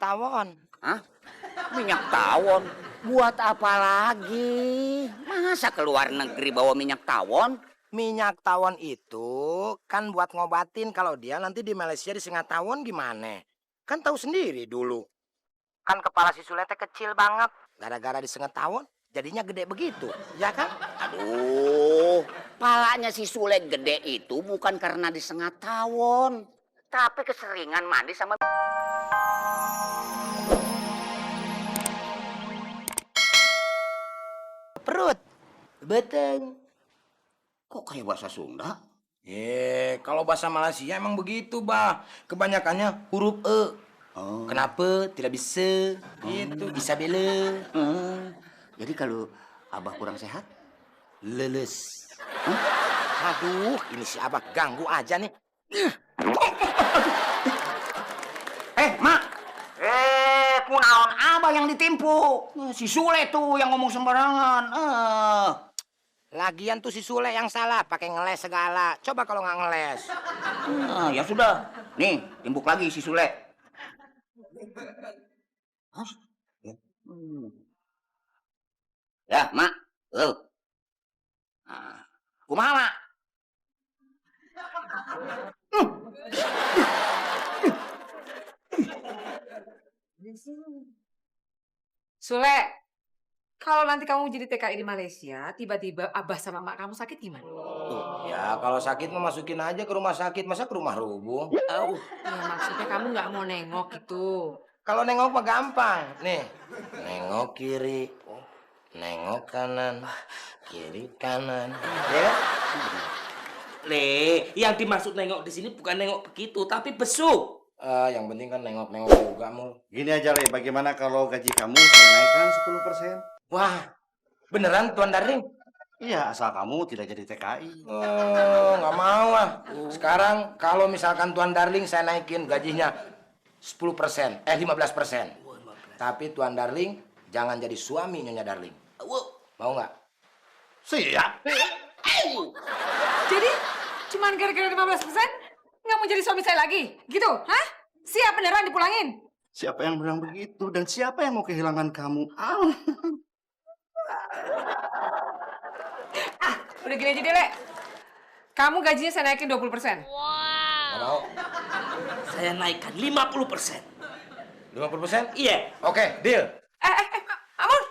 tawon. Hah? Minyak tawon? Buat apa lagi? Masa ke luar negeri bawa minyak tawon? Minyak tawon itu kan buat ngobatin kalau dia nanti di Malaysia disengat tawon gimana? Kan tahu sendiri dulu. Kan kepala si Sule teh kecil banget. Gara-gara disengat tawon jadinya gede begitu, ya kan? Aduh, palanya si Sule gede itu bukan karena disengat tawon, tapi keseringan mandi sama Perut. Beteng. kok kayak bahasa Sunda? Kalau bahasa Malaysia emang begitu, bah. Kebanyakannya huruf E. Oh. Kenapa tidak bisa? Itu Isabella. Jadi kalau Abah kurang sehat? Leles. Aduh, ini si Abah ganggu aja nih. Mak! Kunaon Abah yang ditimpu? Si Sule tuh yang ngomong sembarangan. Lagian tuh si Sule yang salah, pakai ngeles segala. Coba kalau nggak ngeles. Ya sudah. Nih, timbuk lagi si Sule. Hah? Ya, Mak. Kumaha, Mak? Sule, kalau nanti kamu jadi TKI di Malaysia, tiba-tiba Abah sama Mak kamu sakit gimana? Ya kalau sakit mah masukin aja ke rumah sakit, masa ke rumah rubuh? Ya maksudnya kamu nggak mau nengok gitu. Kalau nengok mah gampang. Nih, nengok kiri, nengok kanan, kiri kanan. Ya? Yang dimaksud nengok di sini bukan nengok begitu, tapi besuk. Yang penting kan nengok-nengok juga mau. Gini aja, Le. Bagaimana kalau gaji kamu saya naikkan 10%? Wah, beneran Tuan Darling? Iya, asal kamu tidak jadi TKI. Nggak mau ah. Sekarang kalau misalkan Tuan Darling saya naikin gajinya 10%, 15%. Tapi Tuan Darling jangan jadi suami Nyonya Darling. Mau nggak? Siap. Jadi, cuman gara-gara 15% nggak mau jadi suami saya lagi? Gitu, hah? Siap beneran dipulangin? Siapa yang bilang begitu? Dan siapa yang mau kehilangan kamu? Udah gini aja deh, Le. Kamu gajinya saya naikin 20%. Nggak mau? Saya naikkan 50%. 50%? Iya. Oke, deal. Amon!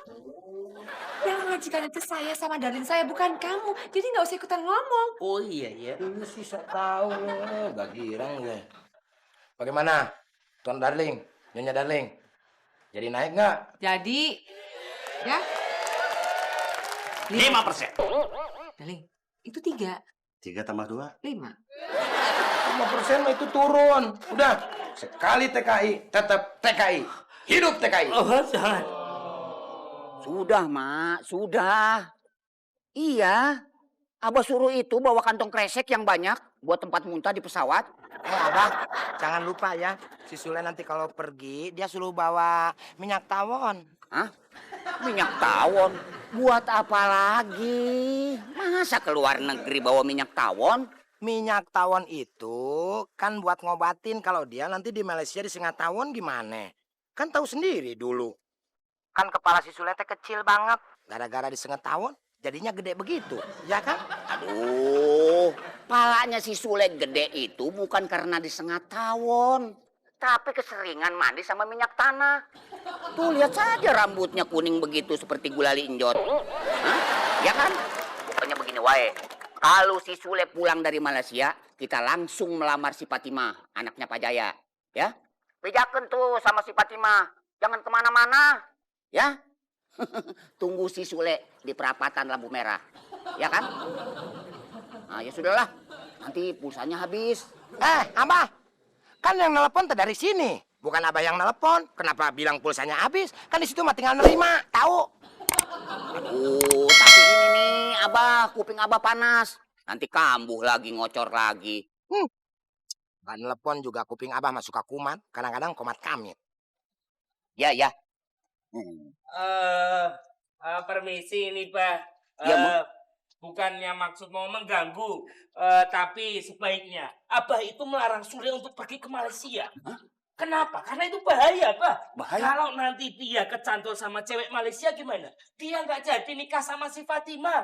Yang majikan itu saya sama Darling saya, bukan kamu. Jadi nggak usah ikutan ngomong. Oh iya. Lu sih sok tahu lu, gak girang gue. Bagaimana, Tuan Darling, Nyonya Darling? Jadi naik nggak? Jadi, ya? 5%. Darling, itu 3. 3 tambah 2. 5. 5% mah itu turun. Udah, sekali TKI, tetap TKI. Hidup TKI. Oh, jangan. Sudah, Mak. Sudah. Iya. Abah suruh itu bawa kantong kresek yang banyak buat tempat muntah di pesawat. Abah, jangan lupa ya. Si Sule nanti kalau pergi, dia suruh bawa minyak tawon. Hah? Minyak tawon? Buat apa lagi? Masa ke luar negeri bawa minyak tawon? Minyak tawon itu kan buat ngobatin kalau dia nanti di Malaysia disengat tawon gimana? Kan tahu sendiri dulu. Kan kepala si Sule teh kecil banget. Gara-gara disengat tawon jadinya gede begitu, ya kan? Aduh, palanya si Sule gede itu bukan karena disengat tawon, tapi keseringan mandi sama minyak tanah. Tuh lihat saja rambutnya kuning begitu seperti gulali injot. Hah? Ya kan? Pokoknya begini wae. Kalau si Sule pulang dari Malaysia, kita langsung melamar si Fatimah, anaknya Pak Jaya. Ya? Bejakan tuh sama si Fatimah. Jangan kemana-mana. Ya? Tunggu si Sule di perapatan lampu merah. Ya kan? Nah, ya sudahlah. Nanti pulsanya habis. Abah. Kan yang nelpon teh dari sini. Bukan Abah yang nelpon. Kenapa bilang pulsanya habis? Kan di situ mah tinggal nerima. Tahu? Aduh, tapi ini nih, Abah, kuping Abah panas. Nanti kambuh lagi, ngocor lagi. Kan nelpon juga kuping Abah mah suka kumat. Kadang-kadang komat kamit. Ya. Permisi ini, Pak. Ya, Mak. Bukannya maksud mau mengganggu, tapi sebaiknya Abah itu melarang Sule untuk pergi ke Malaysia. Kenapa? Karena itu bahaya, Pak. Bahaya? Kalau nanti dia kecantol sama cewek Malaysia gimana? Dia nggak jadi nikah sama si Fatima.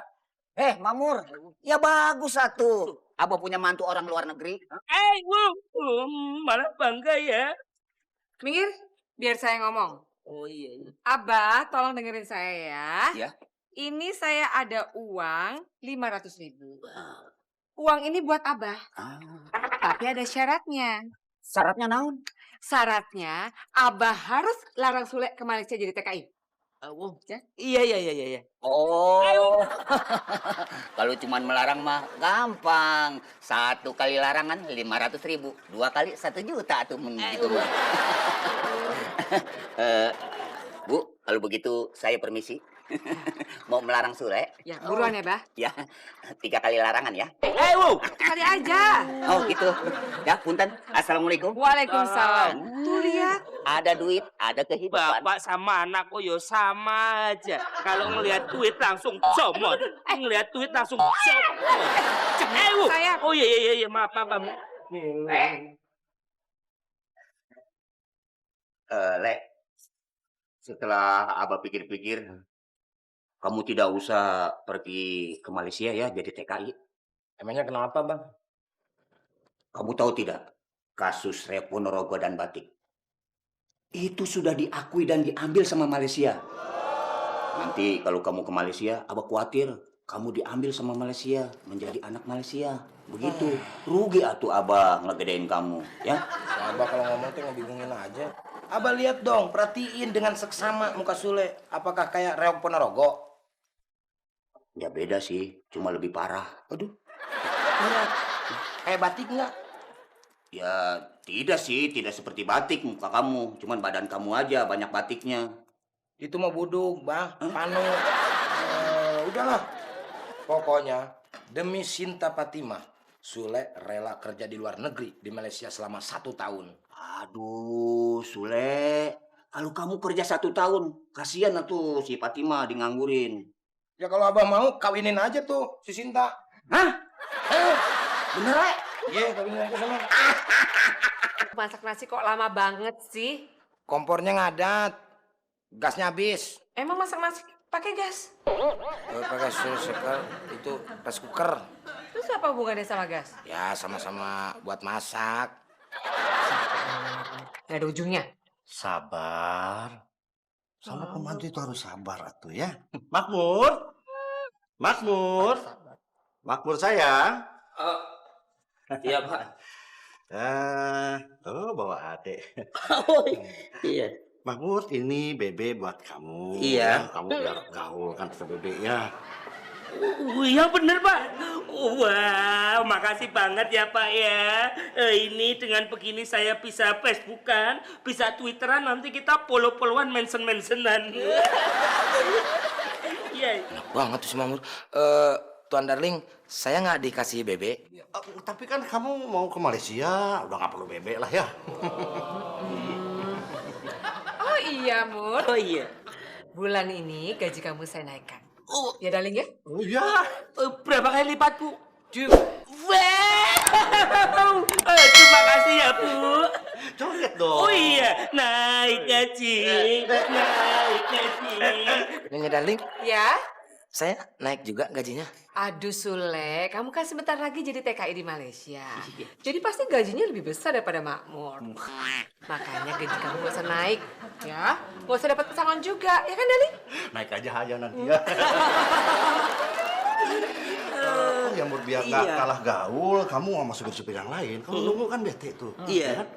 Mamur, ya bagus satu. Abah punya mantu orang luar negeri. Malah bangga ya. Minggir, biar saya ngomong. Oh iya. Abah, tolong dengerin saya ya. Ya. Ini saya ada uang 500.000. Uang ini buat Abah, tapi ada syaratnya. Syaratnya naon? Syaratnya Abah harus larang Sule ke Malaysia jadi TKI. Ya? Iya. Oh, kalau cuman melarang mah gampang. 1 kali larangan 500.000, 2 kali 1 juta tuh gitu. Bu, kalau begitu saya permisi. Mau melarang Sule? Ya, buruan ya, Bah. Ya, 3 kali larangan ya. Kali aja. Oh gitu. Ya, punten. Assalamualaikum. Waalaikumsalam. Tuh lihat. Ada duit, ada kehidupan. Bapak sama anak yo sama aja. Kalau ngelihat duit langsung comot. Ngelihat duit langsung comot. Saya. Oh iya, maaf. Lek, setelah Abah pikir-pikir, kamu tidak usah pergi ke Malaysia ya jadi TKI. Emangnya kenapa, Bang? Kamu tahu tidak, kasus Reo Ponorogo dan Batik itu sudah diakui dan diambil sama Malaysia. Nanti kalau kamu ke Malaysia, Abah khawatir kamu diambil sama Malaysia menjadi anak Malaysia. Begitu, rugi atuh Abah ngegedein kamu, ya. Abah kalau ngomong tuh ngebingungin aja. Abah lihat dong, perhatiin dengan seksama muka Sule. Apakah kayak Reok Ponorogo? Ya beda sih, cuma lebih parah. Aduh. Kayak Batik nggak? Ya tidak sih, tidak seperti Batik muka kamu, cuman badan kamu aja banyak batiknya. Itu mah buduk, Bang. Panu. Udahlah. Pokoknya demi Sinta Fatimah, Sule rela kerja di luar negeri di Malaysia selama 1 tahun. Aduh, Sule, kalau kamu kerja 1 tahun, kasihan atuh si Fatimah nganggurin. Ya kalau Abah mau, kawinin aja tuh si Sinta. Hah? Bener, Le? Iya, kawinin aja sama. Masak nasi kok lama banget sih? Kompornya ngadat. Gasnya habis. Emang masak nasi pakai gas? Pakai seker itu rice cooker. Terus apa hubungannya sama gas? Ya sama-sama buat masak. Nggak ada ujungnya. Sabar. Sama pembantu itu harus sabar atuh ya. Makmur. Makmur sayang. Iya, Pak. Tuh bawa adek. Iya. Makmur, ini Bebe buat kamu. Iya. Ya, kamu biar gaul kan ke Bebe ya. Iya bener, Pak. Wow, makasih banget ya, Pak ya. Ini dengan begini saya bisa Facebookan, bisa Twitteran, nanti kita follow-followan, mention-mentionan. Iya. Enak banget tuh si Mamur. Tuan Darling, saya nggak dikasih Bebe. Tapi kan kamu mau ke Malaysia, udah nggak perlu Bebe lah ya. Oh iya, Mur. Oh iya. Bulan ini gaji kamu saya naikkan. Oh, Ya, Darling ya? Oh iya. berapa kali lipat, Bu? Wow. Terima kasih ya, Bu. Coret dong. Oh iya, naik gaji. Nyonya Darling, Ya? saya naik juga gajinya. Aduh Sule, kamu kan sebentar lagi jadi TKI di Malaysia. Jadi pasti gajinya lebih besar daripada Makmur. Makanya gaji kamu gak usah naik, ya. Gak usah dapat pesangon juga, ya kan Darling? Naik aja nanti ya. Yang biar nggak Iya. kalah gaul, kamu sama supir-supir yang lain. Kamu nunggu kan bete tuh. Iya. Ya kan?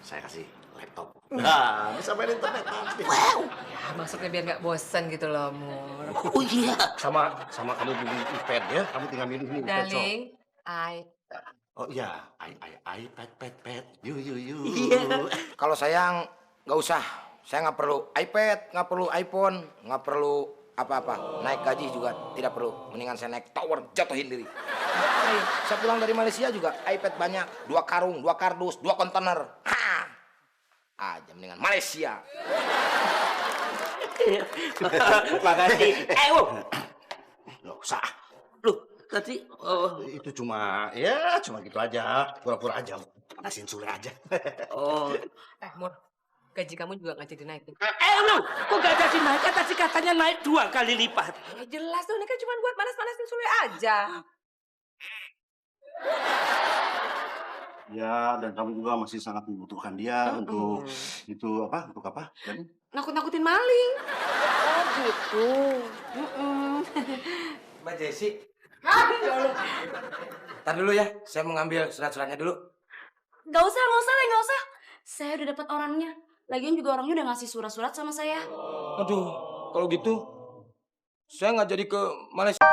Saya kasih laptop. Nah, bisa main internet nanti. Ya, maksudnya biar gak bosan gitu loh, Mur. Oh iya. Sama kamu beli iPad ya. Kamu tinggal milih ini iPad. So. Darling, Oh iya, iPad, pad. Yu. Iya. Kalau saya nggak usah. Saya nggak perlu iPad, nggak perlu iPhone, nggak perlu apa-apa. Naik gaji juga tidak perlu. Mendingan saya naik tower, jatuhin diri. Saya pulang dari Malaysia juga iPad banyak. 2 karung, 2 kardus, 2 kontainer. Aja mendingan Malaysia. Makasih. Nggak usah. Loh, tadi? Oh, Itu cuma cuma gitu aja, pura-pura aja. Panasin Sule aja. oh. Mur, gaji kamu juga nggak jadi naik tuh. Lu, kok gak jadi naik? Kan tadi katanya naik 2 kali lipat. Ya jelas tuh, ini kan cuma buat panas-panasin Sule aja. Ya, dan kamu juga masih sangat membutuhkan dia untuk untuk apa? Nakut-nakutin maling. Oh gitu. Mbak Jesi. Ntar dulu ya, saya mau ngambil surat-suratnya dulu. Gak usah, nggak usah. Saya udah dapat orangnya. Lagian juga orangnya udah ngasih surat-surat sama saya. Aduh, kalau gitu saya nggak jadi ke Malaysia.